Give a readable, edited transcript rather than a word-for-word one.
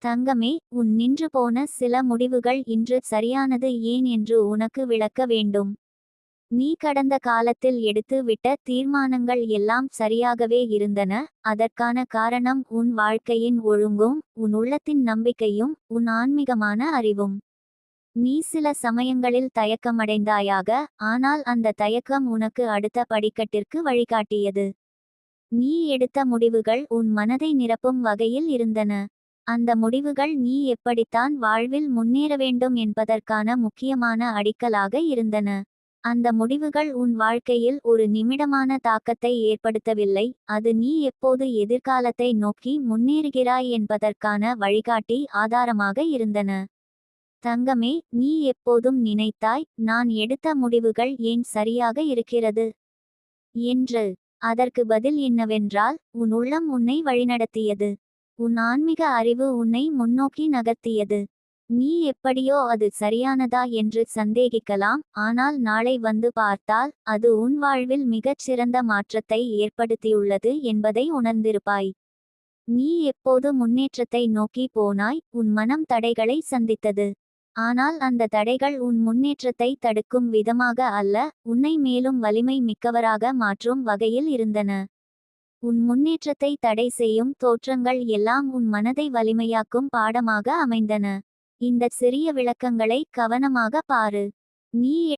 தங்கமே, உன் நின்று போன சில முடிவுகள் இன்று சரியானது ஏன் என்று உனக்கு விளக்க வேண்டும். நீ கடந்த காலத்தில் எடுத்து விட்ட தீர்மானங்கள் எல்லாம் சரியாகவே இருந்தன. அதற்கான காரணம் உன் வாழ்க்கையின் ஒழுங்கும், உன் உள்ளத்தின் நம்பிக்கையும், உன் ஆன்மீகமான அறிவும். நீ சில சமயங்களில் தயக்கமடைந்தாயாக, ஆனால் அந்த தயக்கம் உனக்கு அடுத்த படிக்கட்டிற்கு வழிகாட்டியது. நீ எடுத்த முடிவுகள் உன் மனதை நிரப்பும் வகையில் இருந்தன. அந்த முடிவுகள் நீ எப்படித்தான் வாழ்வில் முன்னேற வேண்டும் என்பதற்கான முக்கியமான அடிக்கலாக இருந்தன. அந்த முடிவுகள் உன் வாழ்க்கையில் ஒரு நிமிடமான தாக்கத்தை ஏற்படுத்தவில்லை, அது நீ எப்போது எதிர்காலத்தை நோக்கி முன்னேறுகிறாய் என்பதற்கான வழிகாட்டி ஆதாரமாக இருந்தன. தங்கமே, நீ எப்போதும் நினைத்தாய், நான் எடுத்த முடிவுகள் ஏன் சரியாக இருக்கிறது என்று. அதற்கு பதில் என்னவென்றால், உன் உள்ளம் உன்னை வழிநடத்தியது. உன் ஆன்மீக அறிவு உன்னை முன்னோக்கி நகர்த்தியது. நீ எப்படியோ அது சரியானதா என்று சந்தேகிக்கலாம், ஆனால் நாளை வந்து பார்த்தால் அது உன் வாழ்வில் மிகச் சிறந்த மாற்றத்தை ஏற்படுத்தியுள்ளது என்பதை உணர்ந்திருப்பாய். நீ எப்போது முன்னேற்றத்தை நோக்கி போனாய், உன் மனம் தடைகளை சந்தித்தது. ஆனால் அந்த தடைகள் உன் முன்னேற்றத்தை தடுக்கும் விதமாக அல்ல, உன்னை மேலும் வலிமை மிக்கவராக மாற்றும் வகையில் இருந்தன. உன் முன்னேற்றத்தை தடை செய்யும் தோற்றங்கள் எல்லாம் உன் மனதை வலிமையாக்கும் பாடமாக அமைந்தன. இந்த சிறிய விளக்கங்களை கவனமாக பாரு. நீ